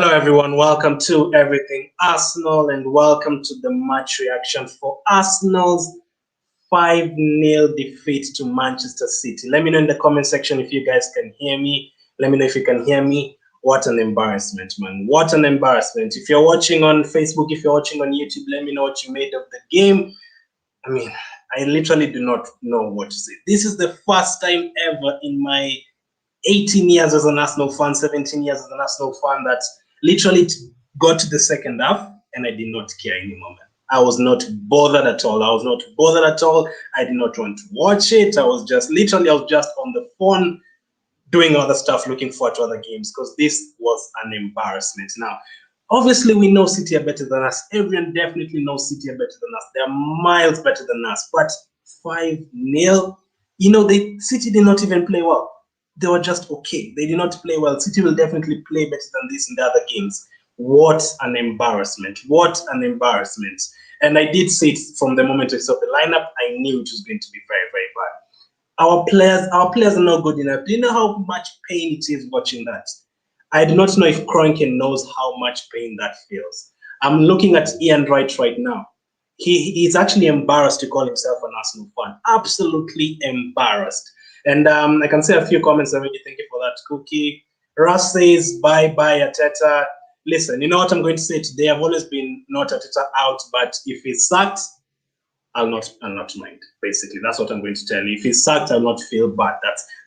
Hello everyone, welcome to Everything Arsenal and welcome to the match reaction for Arsenal's 5-0 defeat to Manchester City. Let me know in the comment section if you guys can hear me. Let me know if you can hear me. What an embarrassment, man. What an embarrassment. If you're watching on Facebook, if you're watching on YouTube, let me know what you made of the game. I mean, I literally do not know what to say. This is the first time ever in my 18 years as an Arsenal fan, 17 years as an Arsenal fan that literally got to the second half and I did not care anymore, man. I was not bothered at all. I did not want to watch it. I was just on the phone doing other stuff, looking forward to other games because this was an embarrassment. Now, obviously, we know City are better than us. Everyone definitely knows City are better than us. They're miles better than us. But 5-0, City did not even play well. They were just okay. They did not play well. City will definitely play better than this in the other games. What an embarrassment. What an embarrassment. And I did say it from the moment I saw the lineup. I knew it was going to be very, very bad. Our players are not good enough. Do you know how much pain it is watching that? I do not know if Kroenke knows how much pain that feels. I'm looking at Ian Wright right now. He's actually embarrassed to call himself an Arsenal fan. Absolutely embarrassed. And I can see a few comments already. Thank you for that, Cookie. Ross says, bye-bye, Arteta. Listen, you know what I'm going to say today? I've always been not Arteta out, but if he's sacked, I'll not mind. Basically, that's what I'm going to tell you. If he's sacked, I'll not feel bad.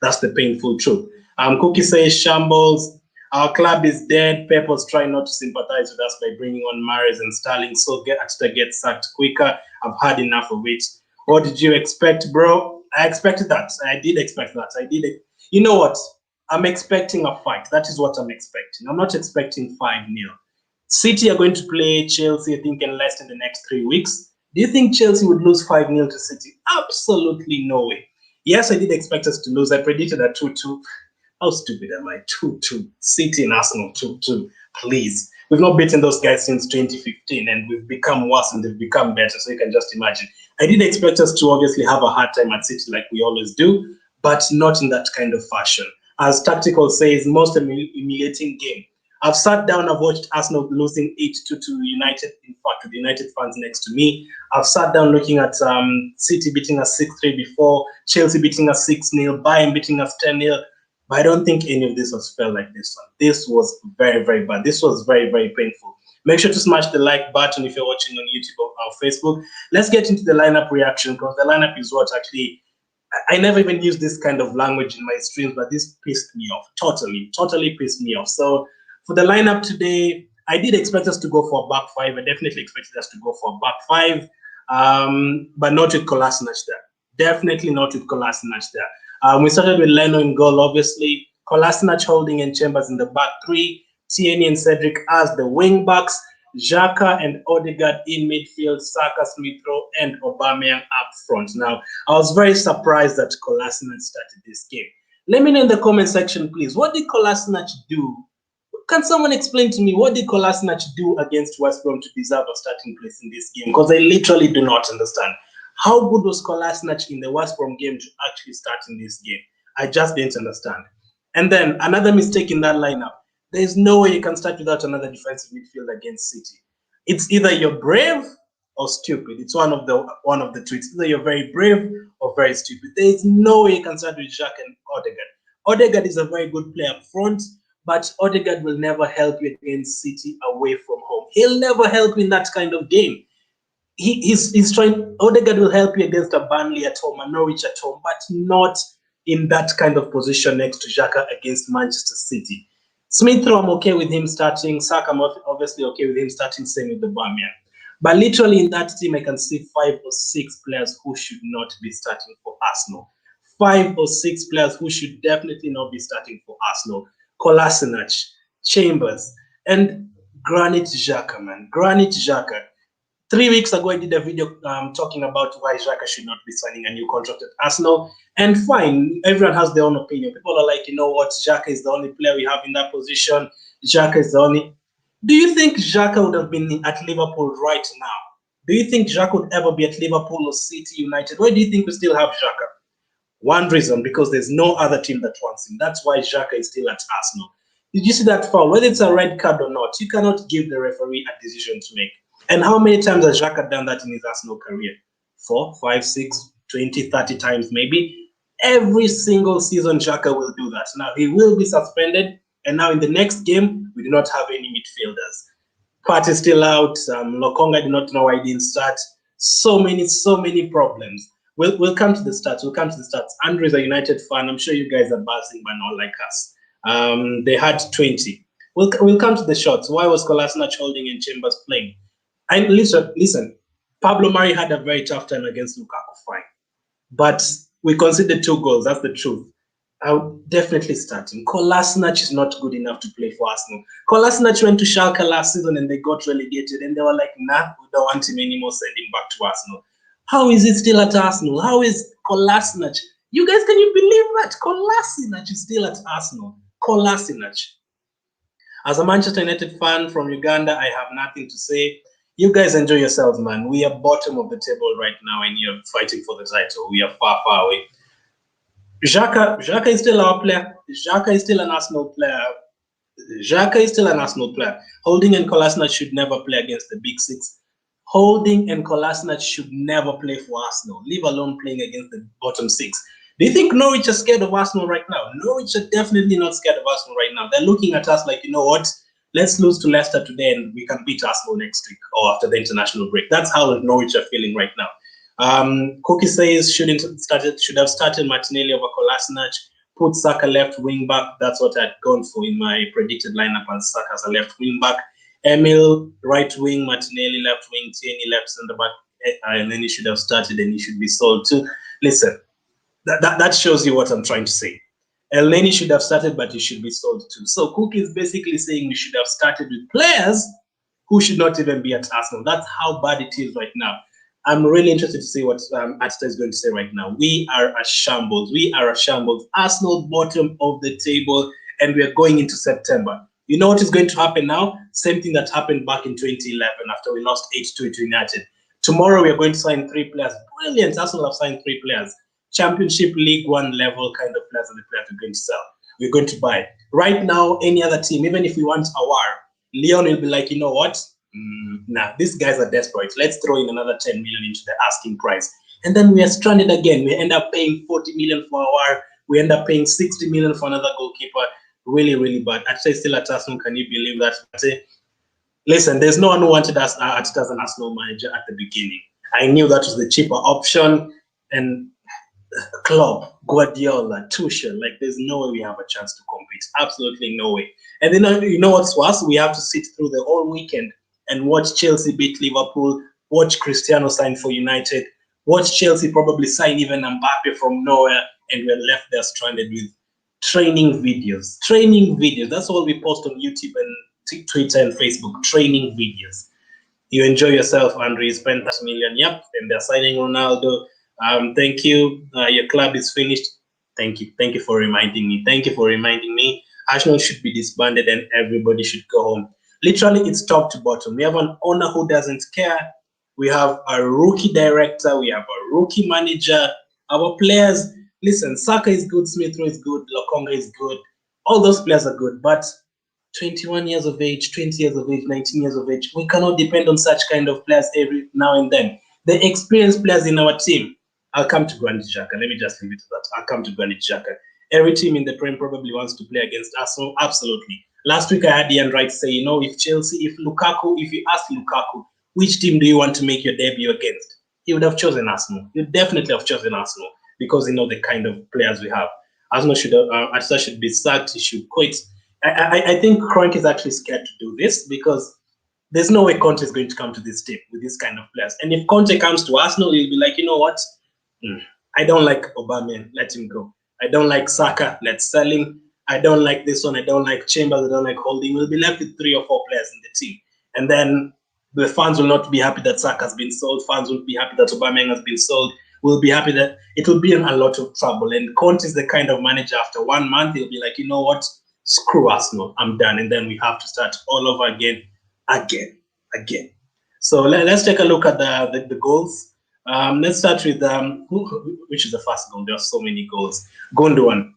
That's the painful truth. Cookie says, shambles. Our club is dead. Pep was trying not to sympathize with us by bringing on Mahrez and Sterling, so Arteta gets sacked quicker. I've had enough of it. What did you expect, bro? I expected that. I did expect that. You know what? I'm expecting a fight. That is what I'm expecting. I'm not expecting 5-0. City are going to play Chelsea, I think, in less than the next 3 weeks. Do you think Chelsea would lose 5-0 to City? Absolutely no way. Yes, I did expect us to lose. I predicted a 2-2. How stupid am I? 2-2. City and Arsenal 2-2. Please. We've not beaten those guys since 2015 and we've become worse and they've become better. So you can just imagine. I did expect us to obviously have a hard time at City like we always do, but not in that kind of fashion. As Tactical says, most humiliating game. I've sat down, I've watched Arsenal losing 8-2 to United, in fact, with the United fans next to me. I've sat down looking at City beating us 6-3 before, Chelsea beating us 6-0, Bayern beating us 10-0. But I don't think any of this was felt like this one. This was very, very bad. This was very, very painful. Make sure to smash the like button if you're watching on YouTube or Facebook. Let's get into the lineup reaction because the lineup is what actually... I never even used this kind of language in my streams, but this pissed me off. Totally pissed me off. So for the lineup today, I did expect us to go for a back five. I definitely expected us to go for a back five, but not with Kolasinac there. Definitely not with Kolasinac there. We started with Leno in goal, obviously. Kolasinac, Holding, and Chambers in the back three. Tierney and Cedric as the wing backs. Xhaka and Odegaard in midfield. Saka, Smith-Rowe, and Aubameyang up front. Now, I was very surprised that Kolasinac started this game. Let me know in the comment section, please. What did Kolasinac do? Can someone explain to me what did Kolasinac do against West Brom to deserve a starting place in this game? Because I literally do not understand. How good was Kolasinac in the West Brom game to actually start in this game? I just didn't understand. And then another mistake in that lineup. There's no way you can start without another defensive midfield against City. It's either you're brave or stupid. It's one of the tweets. Either you're very brave or very stupid. There is no way you can start with Xhaka and Odegaard. Odegaard is a very good player up front, but Odegaard will never help you against City away from home. He'll never help you in that kind of game. He's trying. Odegaard will help you against a Burnley at home, a Norwich at home, but not in that kind of position next to Xhaka against Manchester City. Smith-Rowe, I'm okay with him starting. Saka, I'm obviously okay with him starting. Same with the Aubameyang. But literally in that team, I can see 5 or 6 players who should not be starting for Arsenal. 5 or 6 players who should definitely not be starting for Arsenal. Kolasinac, Chambers, and Granit Xhaka, man. Granit Xhaka. 3 weeks ago, I did a video talking about why Xhaka should not be signing a new contract at Arsenal. And fine, everyone has their own opinion. People are like, you know what, Xhaka is the only player we have in that position. Xhaka is the only... Do you think Xhaka would have been at Liverpool right now? Do you think Xhaka would ever be at Liverpool or City United? Why do you think we still have Xhaka? One reason, because there's no other team that wants him. That's why Xhaka is still at Arsenal. Did you see that foul? Whether it's a red card or not, you cannot give the referee a decision to make. And how many times has Xhaka done that in his Arsenal career? 4, 5, 6, 20, 30 times maybe. Every single season, Xhaka will do that. Now, he will be suspended. And now in the next game, we do not have any midfielders. Part is still out. Lokonga did not know why he didn't start. So many problems. We'll come to the stats. Andrew is a United fan. I'm sure you guys are buzzing, but not like us. They had 20. We'll come to the shots. Why was Kolasinac holding and Chambers playing? And listen. Pablo Mari had a very tough time against Lukaku, fine. But we conceded 2 goals. That's the truth. I would definitely start him. Kolasinac is not good enough to play for Arsenal. Kolasinac went to Schalke last season and they got relegated and they were like, nah, we don't want him anymore, send him back to Arsenal. How is it still at Arsenal? How is Kolasinac? You guys, can you believe that? Kolasinac is still at Arsenal. Kolasinac. As a Manchester United fan from Uganda, I have nothing to say. You guys enjoy yourselves, man. We are bottom of the table right now and you're fighting for the title. We are far, far away. Xhaka is still our player. Xhaka is still an Arsenal player. Holding and Kolasinac should never play against the big 6. Holding and Kolasinac should never play for Arsenal, leave alone playing against the bottom 6. Do you think Norwich are scared of Arsenal right now? Norwich are definitely not scared of Arsenal right now. They're looking at us like, you know what? Let's lose to Leicester today and we can beat Arsenal next week or after the international break. That's how Norwich are feeling right now. Cookie says should have started Martinelli over Kolasinac, put Saka left wing back. That's what I'd gone for in my predicted lineup, and Saka as a left wing back. Emil right wing, Martinelli left wing, Tierney left centre back, and then he should have started and he should be sold too. Listen, that shows you what I'm trying to say. Elneny should have started, but he should be sold too. So Cookie is basically saying we should have started with players who should not even be at Arsenal. That's how bad it is right now. I'm really interested to see what Arteta is going to say right now. We are a shambles. Arsenal bottom of the table, and we are going into September. You know what is going to happen now? Same thing that happened back in 2011 after we lost 8-2 to United. Tomorrow we are going to sign 3 players. Brilliant. Arsenal have signed 3 players. Championship League 1 level kind of players are the players we're going to sell. We're going to buy. Right now, any other team, even if we want Awar, Leon will be like, you know what? Nah, these guys are desperate. Let's throw in another 10 million into the asking price. And then we are stranded again. We end up paying 40 million for Awar. We end up paying 60 million for another goalkeeper. Really, really bad. Actually, still at Arsenal, can you believe that? Listen, there's no one who wanted us as an Arsenal manager at the beginning. I knew that was the cheaper option. And Klopp, Guardiola, Tuchel, like there's no way we have a chance to compete. Absolutely no way. And then you know what's worse? We have to sit through the whole weekend and watch Chelsea beat Liverpool, watch Cristiano sign for United, watch Chelsea probably sign even Mbappe from nowhere, and we're left there stranded with training videos. That's all we post on YouTube and Twitter and Facebook, training videos. You enjoy yourself, Andre. You spent that million. Yep, and they're signing Ronaldo. Thank you. Your club is finished. Thank you for reminding me. Arsenal should be disbanded and everybody should go home. Literally, it's top to bottom. We have an owner who doesn't care. We have a rookie director. We have a rookie manager. Our players, listen, Saka is good. Smith Rowe is good. Lokonga is good. All those players are good. But 21 years of age, 20 years of age, 19 years of age, we cannot depend on such kind of players every now and then. The experienced players in our team, I'll come to Granit Xhaka. Let me just leave it to that. I'll come to Granit Xhaka. Every team in the Prem probably wants to play against Arsenal. Absolutely. Last week I had Ian Wright say, you know, if you ask Lukaku, which team do you want to make your debut against? He would have chosen Arsenal. He would definitely have chosen Arsenal because you know the kind of players we have. Arsenal should be sacked. He should quit. I think Kroenke is actually scared to do this because there's no way Conte is going to come to this team with this kind of players. And if Conte comes to Arsenal, he'll be like, you know what? I don't like Aubameyang, let him go. I don't like Saka, let's sell him. I don't like this one, I don't like Chambers, I don't like Holding. We'll be left with 3 or 4 players in the team. And then the fans will not be happy that Saka has been sold. Fans will be happy that Aubameyang has been sold. We'll be happy that it will be in a lot of trouble. And Conte is the kind of manager, after 1 month, he'll be like, you know what? Screw Arsenal, I'm done. And then we have to start all over again. So let's take a look at the goals. Let's start with which is the first goal. There are so many goals. Gundogan.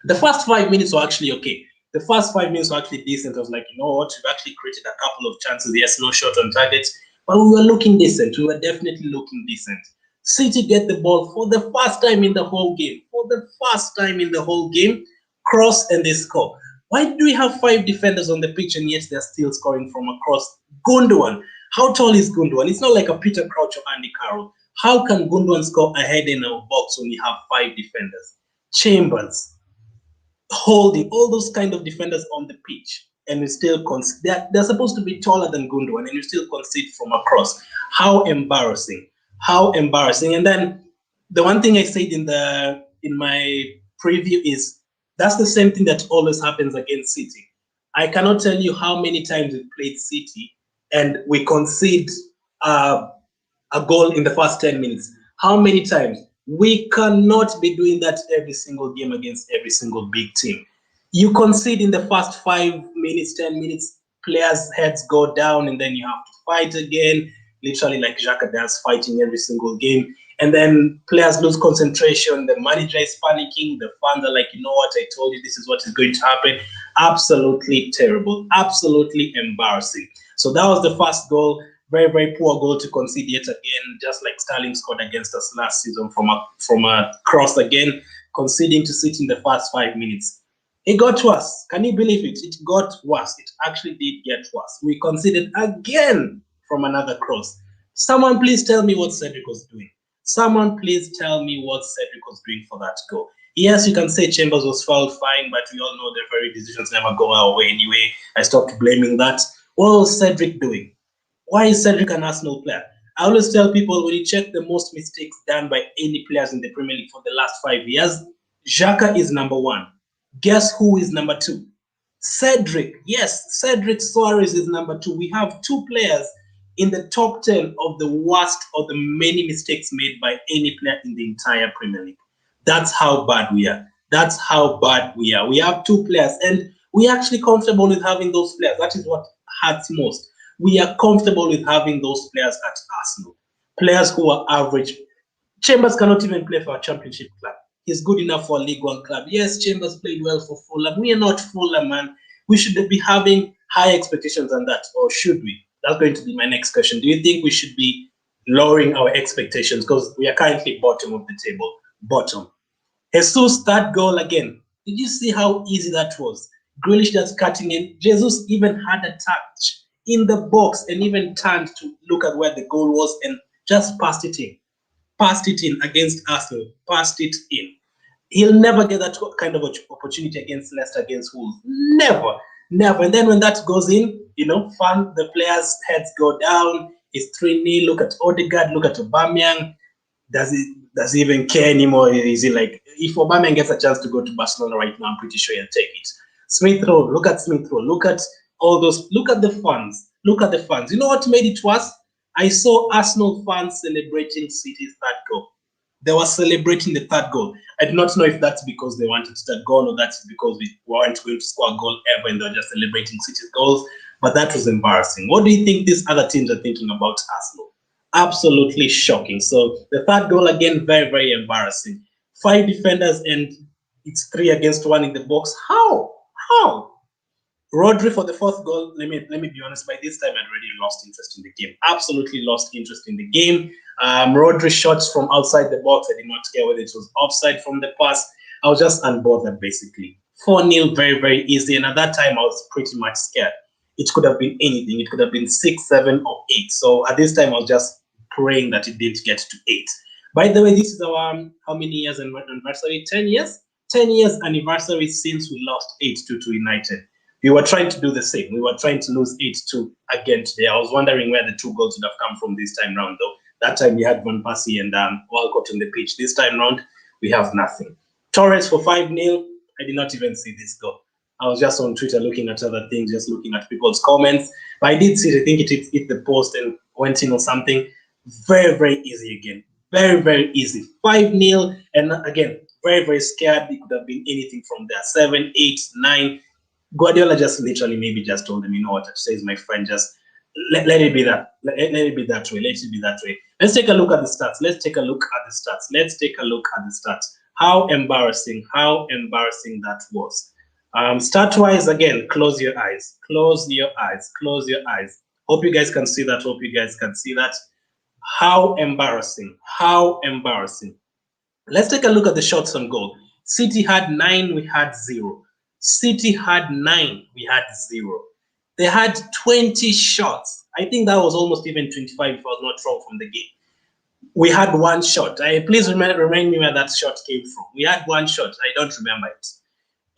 The first 5 minutes were actually okay. The first 5 minutes were actually decent. I was like, you know what, we've actually created a couple of chances. Yes, no shot on target, but we were looking decent. We were definitely looking decent. City get the ball for the first time in the whole game. For the first time in the whole game, cross and they score. Why do we have 5 defenders on the pitch and yet they're still scoring from across? Gundogan. How tall is Gundogan? It's not like a Peter Crouch or Andy Carroll. How can Gundogan score ahead in our box when we have 5 defenders? Chambers, Holding, all those kind of defenders on the pitch, and we still they're supposed to be taller than Gundogan, and you still concede from across. How embarrassing! How embarrassing! And then the one thing I said in my preview is that's the same thing that always happens against City. I cannot tell you how many times we've played City and we concede a goal in the first 10 minutes. How many times? We cannot be doing that every single game against every single big team. You concede in the first 5 minutes, 10 minutes, players' heads go down, and then you have to fight again, literally like Xhaka does, fighting every single game. And then players lose concentration, the manager is panicking, the fans are like, you know what, I told you this is what is going to happen. Absolutely terrible, absolutely embarrassing. So that was the first goal. Very, very poor goal to concede yet again, just like Sterling scored against us last season from a cross again, conceding to City in the first 5 minutes. It got worse. Can you believe it? It got worse. It actually did get worse. We conceded again from another cross. Someone please tell me what Cedric was doing. Someone please tell me what Cedric was doing for that goal. Yes, you can say Chambers was fouled, fine, but we all know their very decisions never go our way anyway. I stopped blaming that. What was Cedric doing? Why is Cedric an Arsenal player? I always tell people when you check the most mistakes done by any players in the Premier League for the last 5 years, Xhaka is number 1. Guess who is number 2? Cedric. Yes, Cedric Soares is number 2. We have 2 players in the top 10 of the worst or the many mistakes made by any player in the entire Premier League. That's how bad we are. That's how bad we are. We have 2 players, and we're actually comfortable with having those players. That is what hurts most. We are comfortable with having those players at Arsenal. Players who are average. Chambers cannot even play for a championship club. He's good enough for a League One club. Yes, Chambers played well for Fulham. We are not Fulham, man. We should be having high expectations than that, or should we? That's going to be my next question. Do you think we should be lowering our expectations? Because we are currently bottom of the table. Bottom. Jesus' third goal again. Did you see how easy that was? Grealish just cutting in. Jesus even had a touch in the box and even turned to look at where the goal was and just passed it in. Passed it in against Arsenal. Passed it in. He'll never get that kind of opportunity against Leicester, against Wolves. Never. Never. And then when that goes in, fun, the players' heads go down. It's 3-0. Look at Odegaard. Look at Aubameyang. Does he even care anymore? Is he like, if Aubameyang gets a chance to go to Barcelona right now, I'm pretty sure he'll take it. Smith Rowe, look at Smith Rowe. Look at all those. Look at the fans. Look at the fans. You know what made it worse? I saw Arsenal fans celebrating City's third goal. They were celebrating the third goal. I do not know if that's because they wanted that goal or that's because we weren't going to score a goal ever and they're just celebrating City's goals. But that was embarrassing. What do you think these other teams are thinking about Arsenal? Absolutely shocking. So the third goal again, very, very embarrassing. 5 defenders and it's 3 against 1 in the box. How? Rodri for the 4th goal. Let me be honest. By this time, I'd already lost interest in the game. Absolutely lost interest in the game. Rodri shots from outside the box. I did not care whether it was offside from the pass. I was just unbothered, basically. 4-0, very, very easy. And at that time, I was pretty much scared. It could have been anything. It could have been 6, 7, or 8. So at this time, I was just praying that it didn't get to 8. By the way, this is our how many years anniversary? 10 years? 10 years anniversary since we lost 8-2 to United. We were trying to do the same. We were trying to lose 8-2 again today. I was wondering where the 2 goals would have come from this time round, though. That time we had Van Persie and Walcott on the pitch. This time round, we have nothing. Torres for 5-0. I did not even see this goal. I was just on Twitter looking at other things, just looking at people's comments. But I did see it. I think it hit the post and went in or something. Very, very easy again. Very, very easy. 5-0. And again, very, very scared. It could have been anything from there. 7, 8, 9. Guardiola just literally maybe just told them, you know what, says my friend, just let it be that. Let it be that way. Let it be that way. Let's take a look at the stats. Let's take a look at the stats. Let's take a look at the stats. How embarrassing that was. Start-wise, again, close your eyes. Close your eyes. Close your eyes. Hope you guys can see that. Hope you guys can see that. How embarrassing. How embarrassing. Let's take a look at the shots on goal. City had 9, we had 0. City had 9, we had 0. They had 20 shots. I think that was almost even 25 if I was not wrong from the game. We had 1 shot. Please remind me where that shot came from. We had 1 shot. I don't remember it.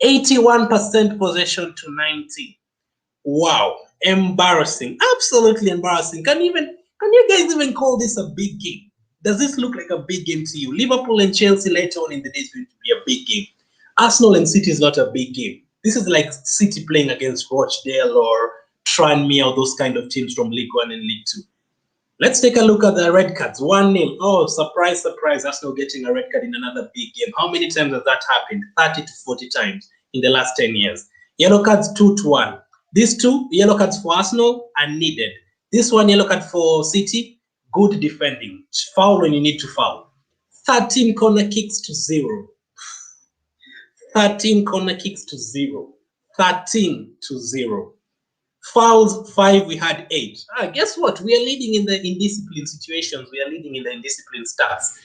81% possession to 90. Wow, embarrassing, absolutely embarrassing. Can you guys even call this a big game? Does this look like a big game to you? Liverpool and Chelsea later on in the day is going to be a big game. Arsenal and City is not a big game. This is like City playing against Rochdale or Tranmere or those kind of teams from League One and League Two. Let's take a look at the red cards. 1-0. Oh, surprise, surprise. Arsenal getting a red card in another big game. How many times has that happened? 30 to 40 times in the last 10 years. Yellow cards 2-1. These 2 yellow cards for Arsenal are needed. This 1 yellow card for City, good defending. Foul when you need to foul. 13 corner kicks to 0. 13 corner kicks to 0. 13 to 0. Fouls 5, we had 8. Guess what? We are leading in the indisciplined situations. We are leading in the indisciplined stats.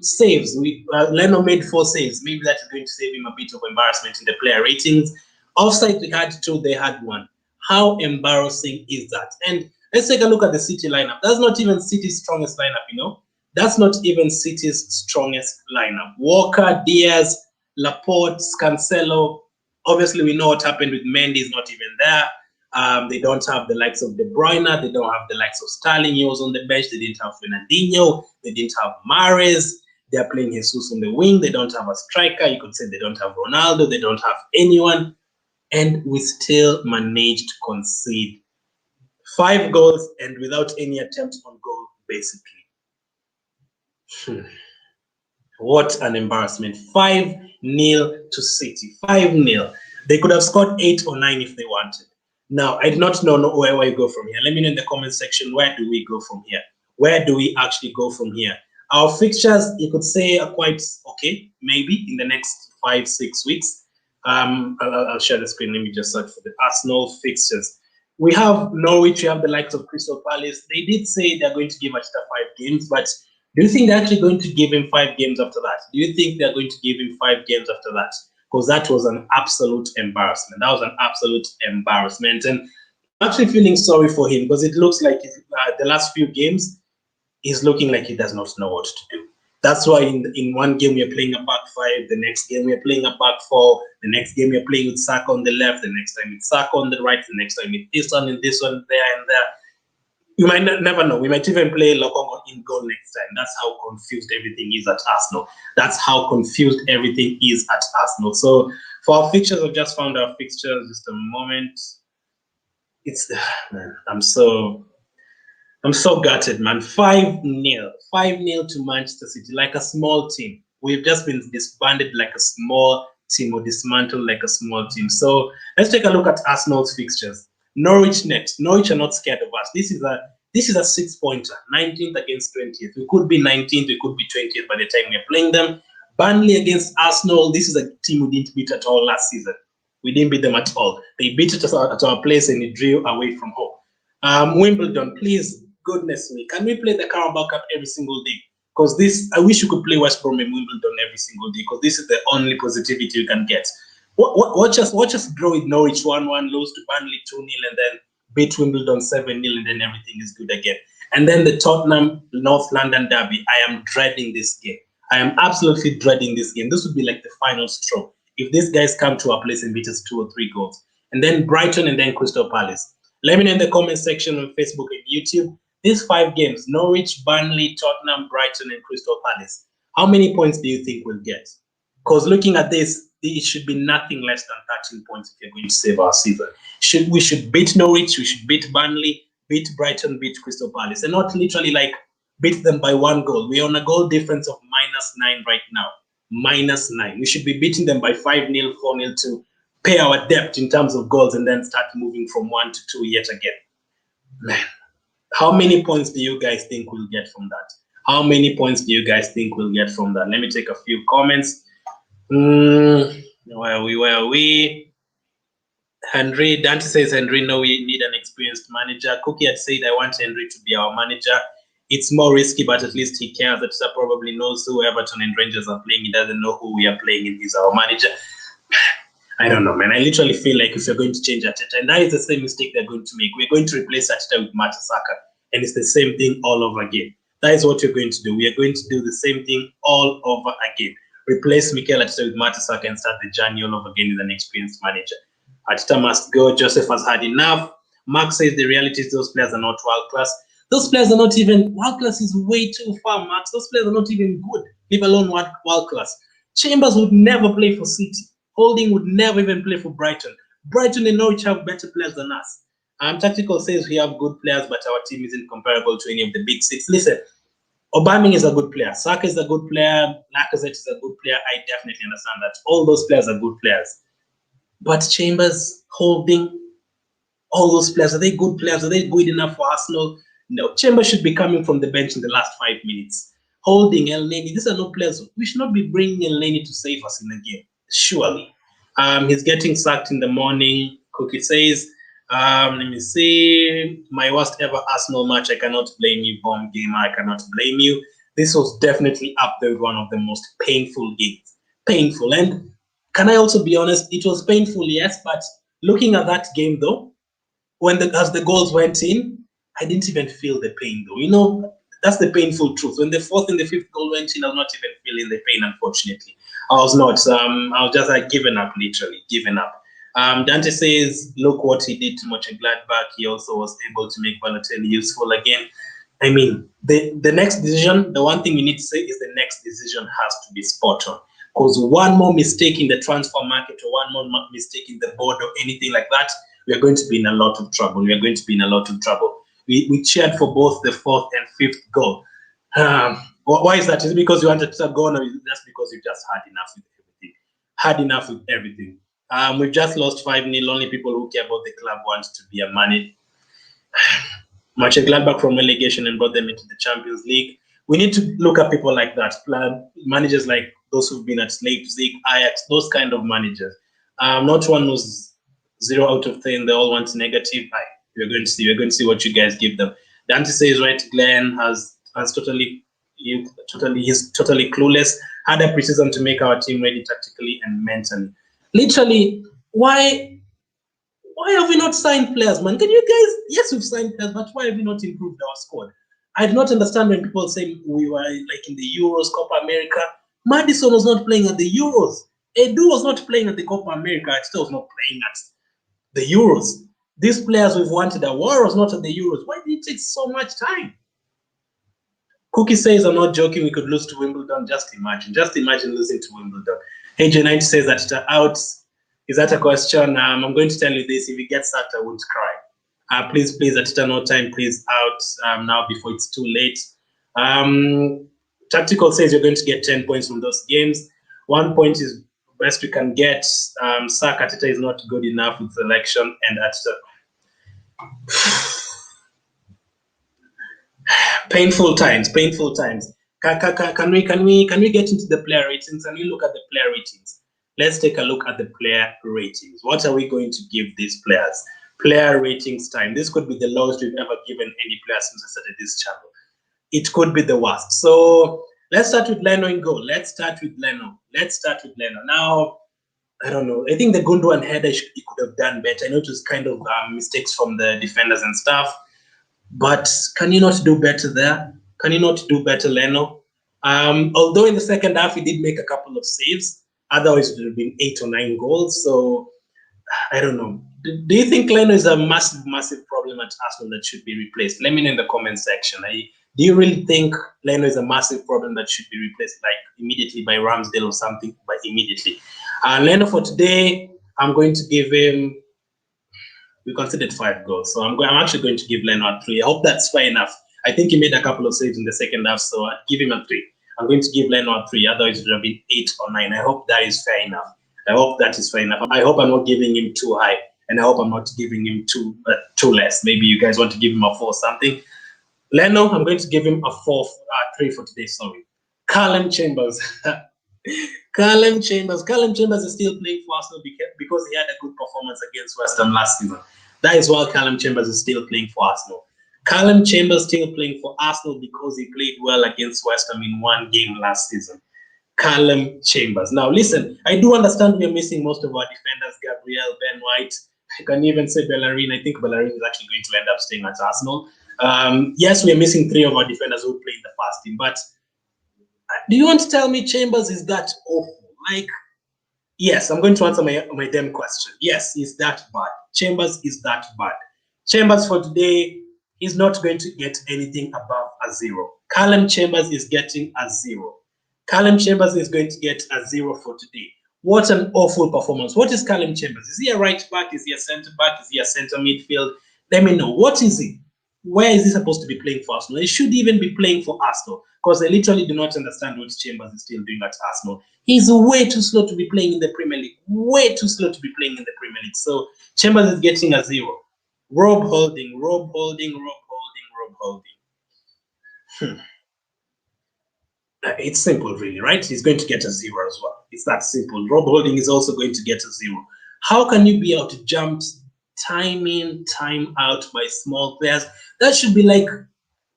Saves. Leno made 4 saves. Maybe that is going to save him a bit of embarrassment in the player ratings. Offside, we had 2, they had 1. How embarrassing is that? And let's take a look at the City lineup. That's not even City's strongest lineup, you know. That's not even City's strongest lineup. Walker, Diaz, Laporte, Cancelo. Obviously, we know what happened with Mendy is not even there. They don't have the likes of De Bruyne. They don't have the likes of Sterling. He was on the bench. They didn't have Fernandinho. They didn't have Mahrez. They're playing Jesus on the wing. They don't have a striker. You could say they don't have Ronaldo. They don't have anyone. And we still managed to concede 5 goals and without any attempt on goal, basically. What an embarrassment. 5-0 to City. 5-0. They could have scored 8 or 9 if they wanted. Now, I do not know where we go from here. Let me know in the comment section, where do we go from here? Where do we actually go from here? Our fixtures, you could say, are quite okay, maybe, in the next 5-6 weeks. I'll share the screen. Let me just search for the Arsenal fixtures. We have Norwich, we have the likes of Crystal Palace. They did say they're going to give Arteta 5 games, but do you think they're actually going to give him 5 games after that? Do you think they're going to give him 5 games after that? Because that was an absolute embarrassment. That was an absolute embarrassment. And I'm actually feeling sorry for him because it looks like the last few games, he's looking like he does not know what to do. That's why in one game we're playing a back 5, the next game we're playing a back 4, the next game we're playing with Saka on the left, the next time it's Saka on the right, the next time it's this one and this one, there and there. You might never know. We might even play Lokongo in goal next time. That's how confused everything is at Arsenal. That's how confused everything is at Arsenal. So for our fixtures, I've just found our fixtures. Just a moment. Man, I'm so gutted, man. 5-0. 5-0 to Manchester City, like a small team. We've just been disbanded like a small team or dismantled like a small team. So let's take a look at Arsenal's fixtures. Norwich next. Norwich are not scared of us. This is a 6-pointer, 19th against 20th. We could be 19th, we could be 20th by the time we're playing them. Burnley against Arsenal. This is a team we didn't beat at all last season. We didn't beat them at all. They beat us at our place and we drew away from home. Wimbledon, please, goodness me, can we play the Carabao Cup every single day? Because I wish you could play West Brom and Wimbledon every single day, because this is the only positivity you can get. Watch us draw with Norwich 1-1, lose to Burnley 2-0, and then beat Wimbledon 7-0, and then everything is good again. And then the Tottenham North London derby. I am dreading this game. I am absolutely dreading this game. This would be like the final straw if these guys come to our place and beat us 2 or 3 goals. And then Brighton and then Crystal Palace. Let me know in the comment section on Facebook and YouTube. These 5 games, Norwich, Burnley, Tottenham, Brighton, and Crystal Palace. How many points do you think we'll get? Because looking at this, it should be nothing less than 13 points if you're going to save our season. We should beat Norwich, we should beat Burnley, beat Brighton, beat Crystal Palace, and not literally like beat them by 1 goal. We're on a goal difference of -9 right now. -9. We should be beating them by 5-0, 4-0 to pay our debt in terms of goals and then start moving from 1 to 2 yet again. Man, how many points do you guys think we'll get from that? How many points do you guys think we'll get from that? Let me take a few comments. Where we? Henry, Dante says, Henry, no, we need an experienced manager. Cookie had said, I want Henry to be our manager. It's more risky, but at least he cares. That probably knows who Everton and Rangers are playing. He doesn't know who we are playing, and he's our manager. I don't know, man. I literally feel like if you're going to change Arteta, and that is the same mistake they're going to make. We're going to replace Arteta with Mertesacker, and it's the same thing all over again. That is what you're going to do. We are going to do the same thing all over again. Replace Mikel Arteta with Mertesacker and start the journey all over again with an experienced manager. Arteta must go. Joseph has had enough. Mark says the reality is those players are not world class. Those players are not even world class. Is way too far, Max. Those players are not even good, leave alone world class. Chambers would never play for City. Holding would never even play for Brighton. Brighton and Norwich have better players than us. Tactical says we have good players, but our team isn't comparable to any of the big six. Listen, Aubameyang is a good player. Saka is a good player. Lacazette is a good player. I definitely understand that. All those players are good players. But Chambers, Holding, all those players, are they good players? Are they good enough for Arsenal? No. Chambers should be coming from the bench in the last 5 minutes. Holding, El Neni, these are no players. We should not be bringing El Neni to save us in the game. Surely. He's getting sacked in the morning. Cookie says, let me see. My worst ever Arsenal match. I cannot blame you, Bomb Gamer. I cannot blame you. This was definitely up there with one of the most painful games. Painful. And can I also be honest? It was painful, yes. But looking at that game, though, as the goals went in, I didn't even feel the pain, though. You know, that's the painful truth. When the fourth and the fifth goal went in, I was not even feeling the pain, unfortunately. I was not. I was just like given up, literally given up. Dante says, look what he did to Mönchengladbach. He also was able to make Balotelli useful again. I mean, the next decision, the one thing we need to say is the next decision has to be spot on. Because one more mistake in the transfer market or one more mistake in the board or anything like that, we are going to be in a lot of trouble. We are going to be in a lot of trouble. We cheered for both the fourth and fifth goal. Why is that? Is it because you wanted to go, or is it just because you just had enough with everything? Had enough with everything. We've just lost 5-0. Only people who care about the club want to be a money. Mönchengladbach from relegation and brought them into the Champions League. We need to look at people like that. Managers like those who've been at Leipzig, Ajax, those kind of managers. Not one who's 0 out of 10. They all want negative. We're going to see. We're going to see what you guys give them. Dante says right. Glenn has totally he's totally clueless. Had a preseason to make our team ready tactically and mentally. Literally, why have we not signed players, man? Can you guys? Yes, we've signed players, but why have we not improved our squad? I do not understand when people say we were like in the Euros, Copa America. Maddison was not playing at the Euros. Edu was not playing at the Copa America. Still was not playing at the Euros. These players we've wanted a war was not at the Euros. Why did it take so much time? Cookie says, I'm not joking, we could lose to Wimbledon. Just imagine losing to Wimbledon. J90 says that out. Is that a question? I'm going to tell you this. If he gets sacked, I won't cry. Please, Arteta, no time, please, out now before it's too late. Tactical says you're going to get 10 points from those games. 1 point is best we can get. Sack Arteta is not good enough with selection and Arteta. Painful times. Can we get into the player ratings? Can we look at the player ratings? Let's take a look at the player ratings. What are we going to give these players? Player ratings time. This could be the lowest we've ever given any player since I started this channel. It could be the worst. So let's start with Leno in goal. Let's start with Leno. Now, I don't know. I think the Gundogan header he could have done better. I know it was kind of mistakes from the defenders and stuff. But can you not do better there? Can you not do better, Leno? Although in the second half he did make a couple of saves, otherwise it would have been 8 or 9 goals. So I don't know. Do you think Leno is a massive problem at Arsenal that should be replaced? Let me know in the comment section. Do you really think Leno is a massive problem that should be replaced like immediately by Ramsdale or something? By immediately. Leno for today, I'm going to give him. We considered 5 goals, so I'm actually going to give Leno a 3. I hope that's fair enough. I think he made a couple of saves in the second half, so I'd give him a 3. I'm going to give Leno a 3, otherwise it would have been 8 or 9. I hope that is fair enough. I hope I'm not giving him too high, and I hope I'm not giving him too less. Maybe you guys want to give him a 4 or something. Leno, I'm going to give him a 3 for today. Sorry. Callum Chambers. Callum Chambers. Callum Chambers is still playing for Arsenal because he had a good performance against West Ham last season. That is why Callum Chambers is still playing for Arsenal. Callum Chambers still playing for Arsenal because he played well against West Ham in one game last season. Callum Chambers. Now, listen, I do understand we are missing most of our defenders, Gabriel, Ben White. I can even say Bellerin. I think Bellerin is actually going to end up staying at Arsenal. Yes, we are missing 3 of our defenders who played the first team, but do you want to tell me Chambers is that awful? Like, yes, I'm going to answer my damn question. Yes, is that bad? Chambers is that bad. Chambers for today is not going to get anything above a 0. Callum Chambers is getting a 0. Callum Chambers is going to get a 0 for today. What an awful performance. What is Callum Chambers? Is he a right back? Is he a centre back? Is he a centre midfield? Let me know. What is he? Where is he supposed to be playing for Arsenal? He should even be playing for Arsenal because I literally do not understand what Chambers is still doing at Arsenal. He's way too slow to be playing in the Premier League. Way too slow to be playing in the Premier League. So Chambers is getting a 0. Rob Holding. It's simple, really, right? He's going to get a 0 as well. It's that simple. Rob Holding is also going to get a 0. How can you be out-jumped time in, time out by small players? That should be like,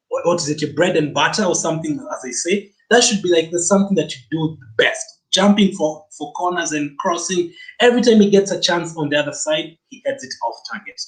what is it, your bread and butter or something, as they say? That should be like something that you do best. Jumping for corners and crossing. Every time he gets a chance on the other side, he heads it off target.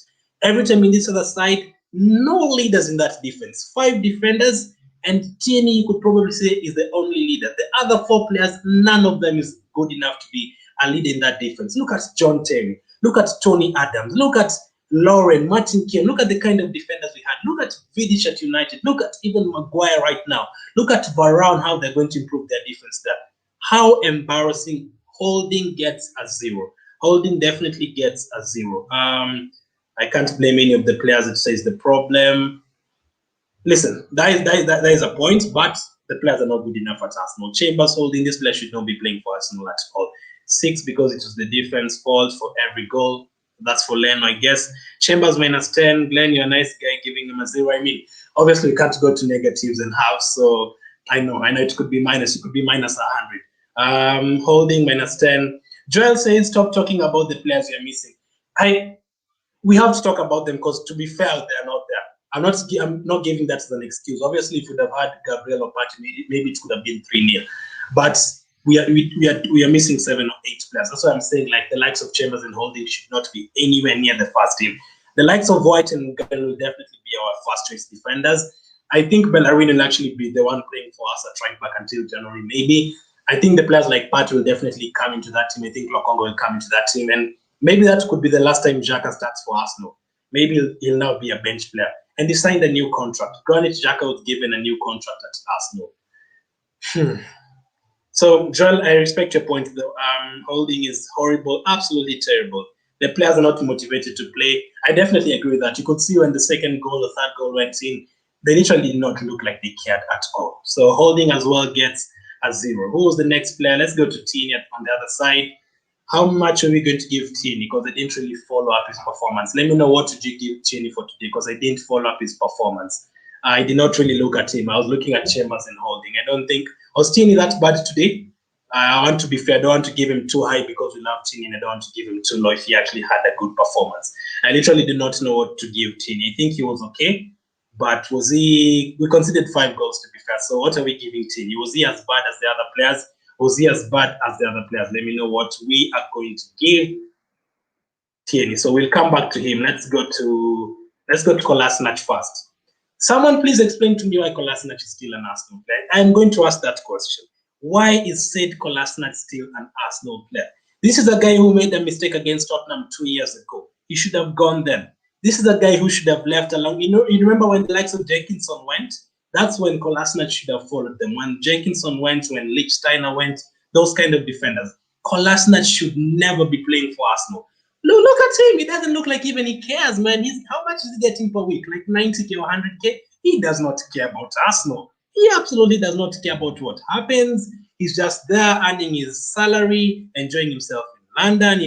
Every time in this other side, no leaders in that defense. 5 defenders, and Tierney, you could probably say, is the only leader. The other 4 players, none of them is good enough to be a leader in that defense. Look at John Terry. Look at Tony Adams. Look at Lauren, Martin Keown. Look at the kind of defenders we had. Look at Vidic at United. Look at even Maguire right now. Look at Varane, how they're going to improve their defense there. How embarrassing. Holding gets a 0. Holding definitely gets a 0. I can't blame any of the players that says the problem. Listen, that is a point, but the players are not good enough at Arsenal. Chambers Holding, this player should not be playing for Arsenal at all. 6 because it was the defense fault for every goal. That's for Len, I guess. Chambers -10. Glenn, you're a nice guy, giving him a 0. I mean, obviously we can't go to negatives and halves, so I know it could be minus. It could be -100. Holding -10. Joel says, stop talking about the players you're missing. We have to talk about them because, to be fair, they're not there. I'm not giving that as an excuse. Obviously, if we would have had Gabriel or Partey, maybe it could have been 3-0. But we are missing 7 or 8 players. That's why I'm saying, like, the likes of Chambers and Holding should not be anywhere near the first team. The likes of White and Gundogan will definitely be our first choice defenders. I think Bellerin will actually be the one playing for us at right back until January, maybe. I think the players like Partey will definitely come into that team. I think Lokonga will come into that team, and maybe that could be the last time Xhaka starts for Arsenal. Maybe he'll now be a bench player. And he signed a new contract. Granted, Xhaka was given a new contract at Arsenal. So, Joel, I respect your point, though. Holding is horrible, absolutely terrible. The players are not motivated to play. I definitely agree with that. You could see when the second goal or third goal went in, they literally did not look like they cared at all. So, Holding as well gets a 0. Who was the next player? Let's go to Tierney on the other side. How much are we going to give Tierney? Because I didn't really follow up his performance. Let me know what did you give Tierney for today, because I didn't follow up his performance. I did not really look at him. I was looking at Chambers and Holding. I don't think was Tierney that bad today. I want to be fair. I don't want to give him too high because we love Tierney, and I don't want to give him too low if he actually had a good performance. I literally did not know what to give Tierney. I think he was okay, but was he? We considered 5 goals, to be fair. So what are we giving Tierney? Was he as bad as the other players? Was he as bad as the other players? Let me know what we are going to give Tierney. So we'll come back to him. Let's go to Kolasinac first. Someone please explain to me why Kolasinac is still an Arsenal player. I'm going to ask that question. Why is said Kolasinac still an Arsenal player? This is a guy who made a mistake against Tottenham 2 years ago. He should have gone then. This is a guy who should have left along. You remember when the likes of Jenkinson went? That's when Kolasinac should have followed them. When Jenkinson went, when Lichtsteiner went, those kind of defenders. Kolasinac should never be playing for Arsenal. Look at him. He doesn't look like even he cares, man. How much is he getting per week? Like 90K or 100K? He does not care about Arsenal. He absolutely does not care about what happens. He's just there earning his salary, enjoying himself in London.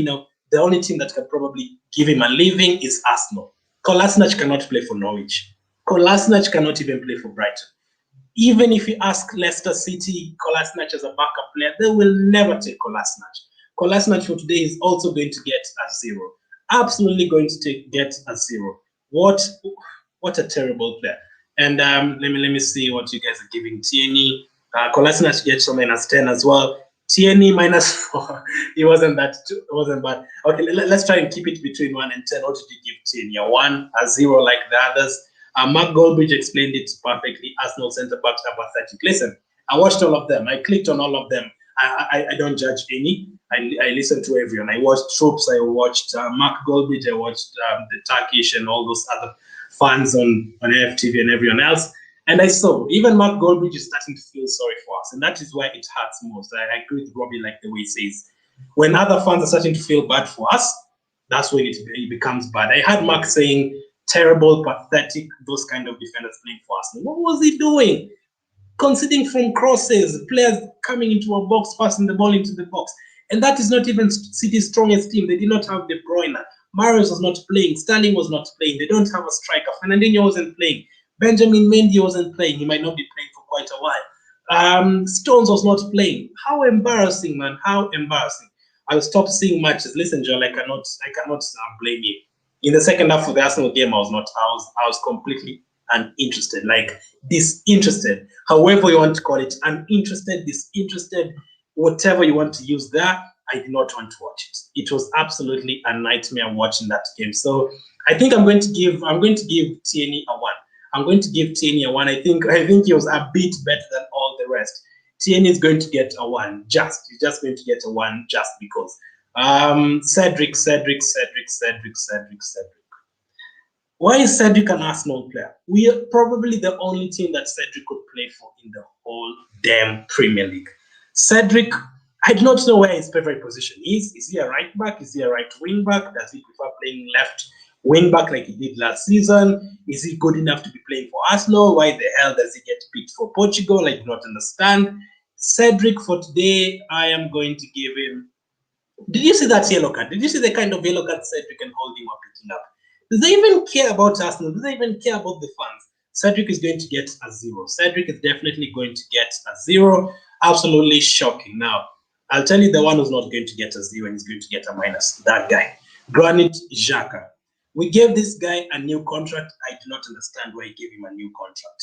The only team that can probably give him a living is Arsenal. Kolasinac cannot play for Norwich. Kolasinac cannot even play for Brighton. Even if you ask Leicester City, Kolasinac as a backup player, they will never take Kolasinac. Kolasinac for today is also going to get a 0. Absolutely going to get a 0. What a terrible player. And let me see what you guys are giving Tierney. Kolasinac gets a -10 as well. Tierney -4. It wasn't bad. Okay, let's try and keep it between 1 and 10. What did you give Tierney? A 1, a 0 like the others? Mark Goldbridge explained it perfectly. Arsenal centre backs are pathetic. Listen, I watched all of them. I clicked on all of them. I don't judge any. I listen to everyone. I watched Troops. I watched Mark Goldbridge. I watched the Turkish and all those other fans on AFTV and everyone else. And I saw even Mark Goldbridge is starting to feel sorry for us. And that is why it hurts most. I agree with Robbie, like the way he says. When other fans are starting to feel bad for us, that's when it becomes bad. I had Mark saying, terrible, pathetic, those kind of defenders playing for Arsenal. What was he doing? Conceding from crosses, players coming into a box, passing the ball into the box. And that is not even City's strongest team. They did not have De Bruyne. Marius was not playing. Sterling was not playing. They don't have a striker. Fernandinho wasn't playing. Benjamin Mendy wasn't playing. He might not be playing for quite a while. Stones was not playing. How embarrassing, man. How embarrassing. I'll stop seeing matches. Listen, Joel, I cannot blame you. In the second half of the Arsenal game, I was completely uninterested, like disinterested, however you want to call it, uninterested, disinterested, whatever you want to use there. I did not want to watch it. It was absolutely a nightmare watching that game. So I think I'm going to give Tierney a 1. I'm going to give Tierney a 1. I think he was a bit better than all the rest. Tierney is going to get a 1. He's just going to get a 1 just because. Cedric. Why is Cedric an Arsenal player? We are probably the only team that Cedric could play for in the whole damn Premier League. Cedric, I do not know where his favorite position is. Is he a right back? Is he a right wing back? Does he prefer playing left wing back like he did last season? Is he good enough to be playing for Arsenal? Why the hell does he get picked for Portugal? I do not understand. Cedric, for today, I am going to give him. Did you see that yellow card? Did you see the kind of yellow card Cedric and Holding are picking up? Do they even care about Arsenal? Do they even care about the fans? Cedric is going to get a 0. Cedric is definitely going to get a 0. Absolutely shocking. Now, I'll tell you the one who's not going to get a 0 and is going to get a -. That guy, Granit Xhaka. We gave this guy a new contract. I do not understand why he gave him a new contract.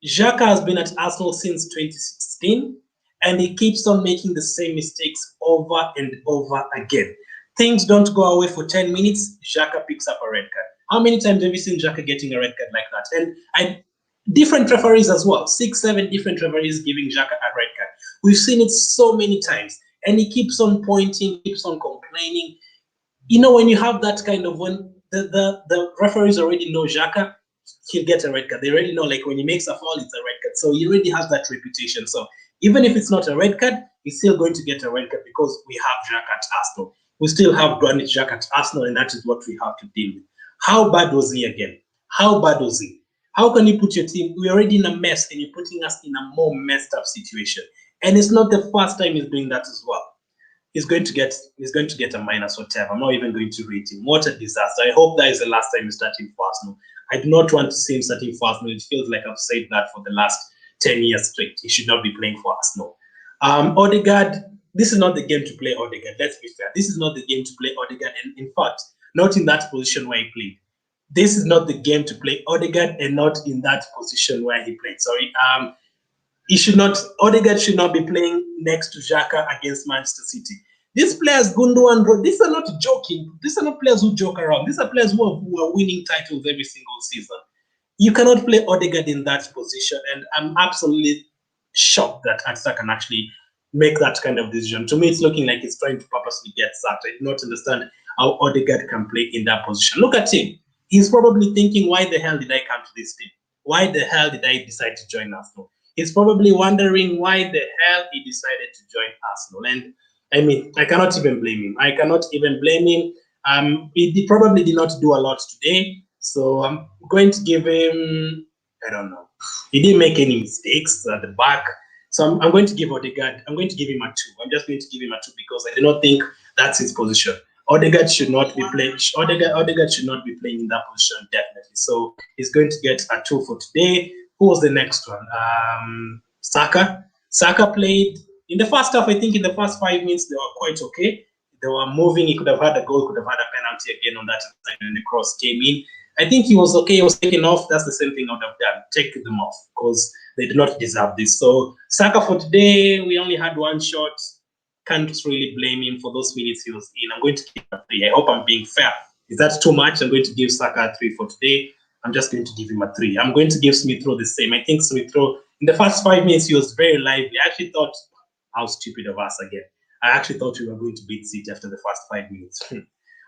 Xhaka has been at Arsenal since 2016. And he keeps on making the same mistakes over and over again. Things don't go away for 10 minutes, Xhaka picks up a red card. How many times have you seen Xhaka getting a red card like that? And different referees as well, 6, 7 different referees giving Xhaka a red card. We've seen it so many times. And he keeps on pointing, keeps on complaining. You know, when you have that kind of, when the referees already know Xhaka, he'll get a red card. They already know, like, when he makes a foul, it's a red card. So he already has that reputation. So even if it's not a red card, he's still going to get a red card because we have Xhaka at Arsenal. We still have Granit Xhaka at Arsenal, and that is what we have to deal with. How bad was he again? How bad was he? How can you put your team? We're already in a mess, and you're putting us in a more messed up situation. And it's not the first time he's doing that as well. He's going to get a minus whatever. I'm not even going to rate him. What a disaster. I hope that is the last time he's starting for Arsenal. I do not want to see him starting for Arsenal. It feels like I've said that for the last 10 years straight. He should not be playing for Arsenal. Odegaard, this is not the game to play Odegaard. Let's be fair. This is not the game to play Odegaard. And in fact, not in that position where he played. This is not the game to play Odegaard and not in that position where he played. Sorry. Odegaard should not be playing next to Xhaka against Manchester City. These players, Gundogan, these are not joking. These are not players who joke around. These are players who are winning titles every single season. You cannot play Odegaard in that position, and I'm absolutely shocked that Arteta can actually make that kind of decision. To me, it's looking like he's trying to purposely get sacked. I do not understand how Odegaard can play in that position. Look at him. He's probably thinking, why the hell did I come to this team? Why the hell did I decide to join Arsenal? He's probably wondering why the hell he decided to join Arsenal. And I mean, I cannot even blame him. I cannot even blame him. He probably did not do a lot today. So I'm going to give him, I don't know. He didn't make any mistakes at the back. So I'm going to give Odegaard, I'm going to give him a 2. I'm just going to give him a 2 because I do not think that's his position. Odegaard should not be playing. Odegaard should not be playing in that position, definitely. So he's going to get a 2 for today. Who was the next one? Saka. Saka played in the first half. I think in the first 5 minutes they were quite okay. They were moving. He could have had a goal, could have had a penalty again on that side when the cross came in. I think he was okay. He was taken off. That's the same thing I would have done. Take them off because they do not deserve this. So Saka for today, we only had one shot. Can't really blame him for those minutes he was in. I'm going to give him a 3. I hope I'm being fair. Is that too much? I'm going to give Saka a 3 for today. I'm just going to give him a 3. I'm going to give Smith Rowe the same. I think Smith Rowe, in the first 5 minutes, he was very lively. I actually thought, how stupid of us again. I actually thought we were going to beat City after the first 5 minutes.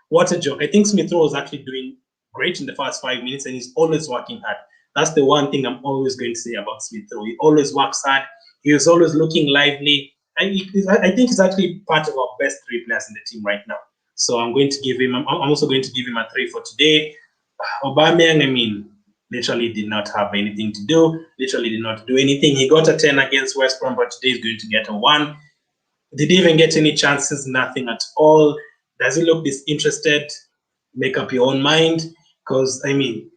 What a joke. I think Smith Rowe was actually doing great in the first 5 minutes, and he's always working hard. That's the one thing I'm always going to say about Smith Rowe. He always works hard. He was always looking lively. And I think he's actually part of our best 3 players in the team right now. So I'm going to give him, I'm also going to give him a 3 for today. Aubameyang, I mean, literally did not have anything to do, literally did not do anything. He got a 10 against West Brom, but today he's going to get a 1. Did he even get any chances? Nothing at all. Does he look disinterested? Make up your own mind. Because, I mean,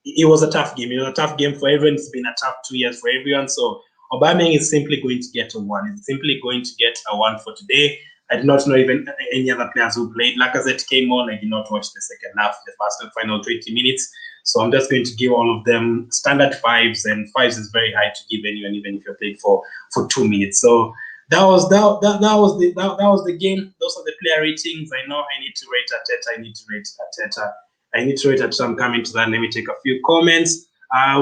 it was a tough game. A tough game for everyone. It's been a tough 2 years for everyone. So Aubameyang is simply going to get a 1. He's simply going to get a 1 for today. I did not know even any other players who played. Lacazette came on. I did not watch the second half, the first and final 20 minutes. So I'm just going to give all of them standard 5s, and 5s is very high to give anyone, even if you're played for 2 minutes. So that was the game. Those are the player ratings. I know I need to rate Arteta. I need to rate Arteta. I'm coming to that. Let me take a few comments.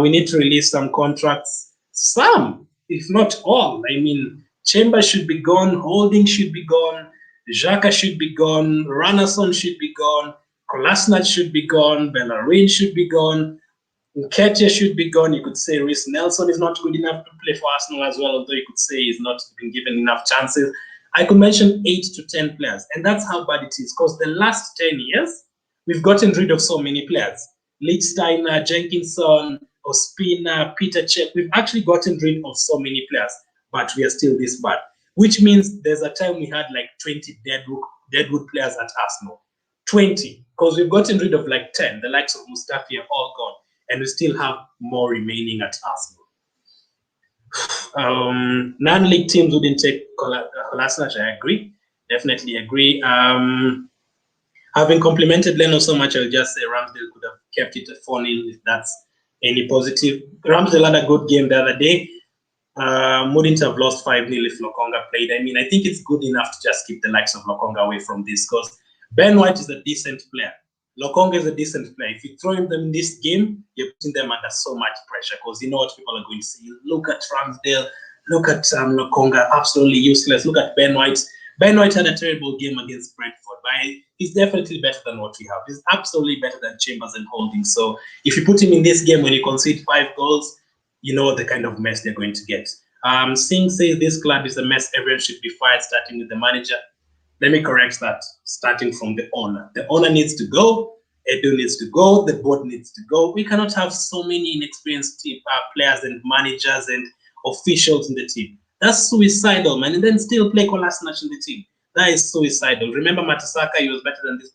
We need to release some contracts. Some, if not all. I mean, Chambers should be gone, Holding should be gone, Xhaka should be gone, Ranasson should be gone, Kolasinac should be gone, Bellerin should be gone, Nketiah should be gone. You could say Reece Nelson is not good enough to play for Arsenal as well, although you could say he's not been given enough chances. I could mention 8 to 10 players, and that's how bad it is, because the last 10 years, we've gotten rid of so many players. Lichtsteiner, Jenkinson, Ospina, Peter Cech. We've actually gotten rid of so many players, but we are still this bad, which means there's a time we had like 20 deadwood players at Arsenal. 20, because we've gotten rid of like 10. The likes of Mustafi are all gone, and we still have more remaining at Arsenal. Non-league teams wouldn't take Kolasinac. I agree. Definitely agree. Having complimented Leno so much, I'll just say Ramsdale could have kept it at 4-0 if that's any positive. Ramsdale had a good game the other day. Wouldn't have lost 5-0 if Lokonga played. I mean, I think it's good enough to just keep the likes of Lokonga away from this, because Ben White is a decent player. Lokonga is a decent player. If you throw them in this game, you're putting them under so much pressure, because you know what people are going to see. Look at Ramsdale, look at Lokonga, absolutely useless. Look at Ben White. Ben White had a terrible game against Brentford, but he's definitely better than what we have. He's absolutely better than Chambers and Holding. So if you put him in this game when you concede 5 goals, you know the kind of mess they're going to get. Singh says this club is a mess. Everyone should be fired, starting with the manager. Let me correct that, starting from the owner. The owner needs to go. Edu needs to go. The board needs to go. We cannot have so many inexperienced players and managers and officials in the team. That's suicidal, man. And then still play Kolasinac in the team. That is suicidal. Remember Matasaka, he was better than this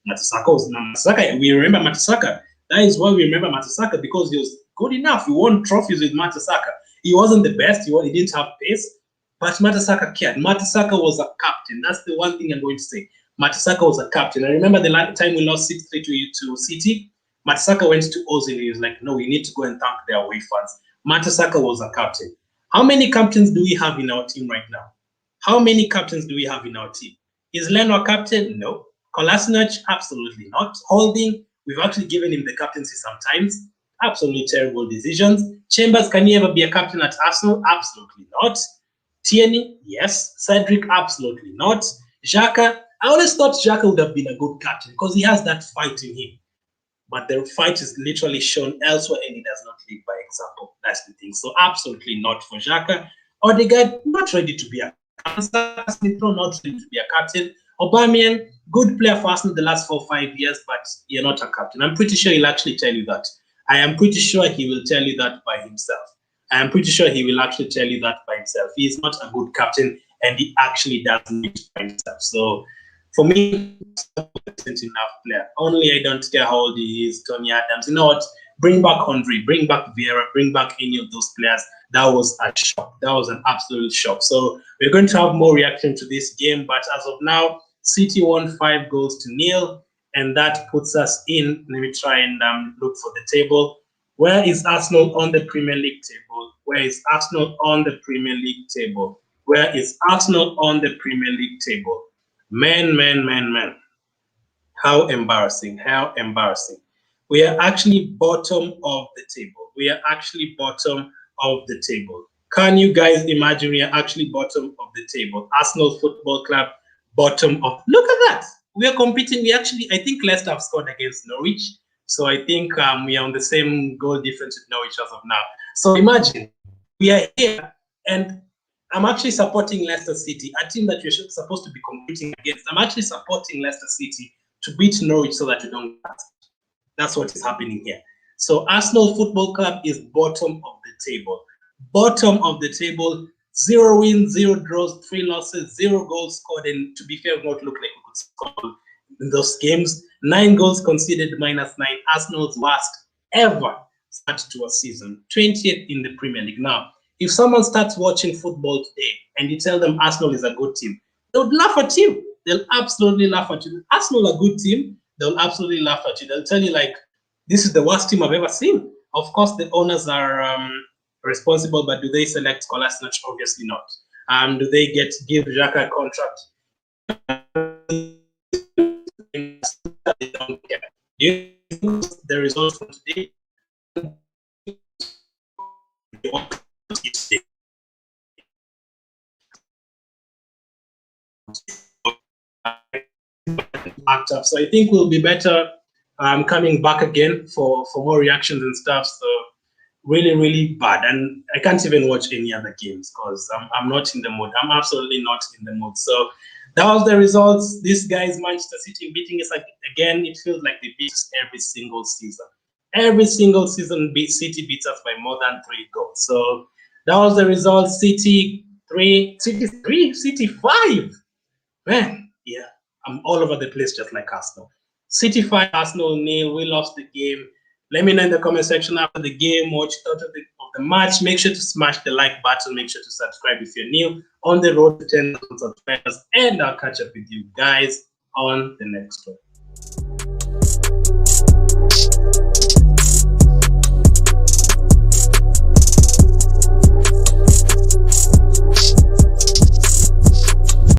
Matasaka. We remember Matasaka. That is why we remember Matasaka, because he was good enough. He won trophies with Matasaka. He wasn't the best. He didn't have pace, but Matasaka cared. Matasaka was a captain. That's the one thing I'm going to say. Matasaka was a captain. I remember the last time we lost 6-3 to City. Matasaka went to Ozil. He was like, no, we need to go and thank their away fans. Matasaka was a captain. How many captains do we have in our team right now? How many captains do we have in our team? Is Leno a captain? No. Kolasinac? Absolutely not. Holding? We've actually given him the captaincy sometimes. Absolutely terrible decisions. Chambers, can he ever be a captain at Arsenal? Absolutely not. Tierney? Yes. Cedric? Absolutely not. Xhaka? I always thought Xhaka would have been a good captain because he has that fight in him. But the fight is literally shown elsewhere, and he does not lead by example. That's the thing. So absolutely not for Xhaka. Odegaard, not ready to be a captain. Smith Rowe, not ready to be a captain. Aubameyang, good player for Arsenal the last 4 or 5 years, but you're not a captain. I'm pretty sure he'll actually tell you that. I am pretty sure he will tell you that by himself. I am pretty sure he will actually tell you that by himself. He is not a good captain, and he actually doesn't need it by himself. So for me, enough player. Only I don't care how old he is, Tony Adams. You know what? Bring back Rodri, bring back Vieira, bring back any of those players. That was a shock. That was an absolute shock. So we're going to have more reaction to this game, but as of now, City won 5-0, and that puts us in. Let me try and look for the table. Where is Arsenal on the Premier League table? Where is Arsenal on the Premier League table? Where is Arsenal on the Premier League table? Man. How embarrassing. How embarrassing. We are actually bottom of the table. We are actually bottom of the table. Can you guys imagine we are actually bottom of the table? Arsenal Football Club, bottom of. Look at that. We are competing. We actually, I think Leicester have scored against Norwich. So I think we are on the same goal difference with Norwich as of now. So imagine we are here, and I'm actually supporting Leicester City, a team that you're supposed to be competing against. I'm actually supporting Leicester City to beat Norwich so that you don't. That's what is happening here. So Arsenal Football Club is bottom of the table. Bottom of the table, 0 wins, 0 draws, 3 losses, 0 goals scored, and to be fair, it not look like we could score in those games. 9 goals conceded, -9. Arsenal's worst ever start to a season. 20th in the Premier League. Now, if someone starts watching football today and you tell them Arsenal is a good team, they would laugh at you. They'll absolutely laugh at you. Arsenal a good team, they'll absolutely laugh at you. They'll tell you, like, this is the worst team I've ever seen. Of course, the owners are responsible, but do they select Kolasinac? Obviously not. Do they give Xhaka a contract? They don't care. Do you think the results from today? So I think we'll be better coming back again for more reactions and stuff. So really bad, and I can't even watch any other games because I'm not in the mood. I'm absolutely not in the mood. So that was the results. This guy's Manchester City beating us again. It feels like they beat us every single season. Every single season, City beats us by more than 3 goals. So that was the result. City 3, City 3, City 5. Man, yeah, I'm all over the place just like Arsenal. City 5, Arsenal 0. We lost the game. Let me know in the comment section after the game what you thought of the match. Make sure to smash the like button. Make sure to subscribe if you're new. On the road to 10,000 subscribers. And I'll catch up with you guys on the next one.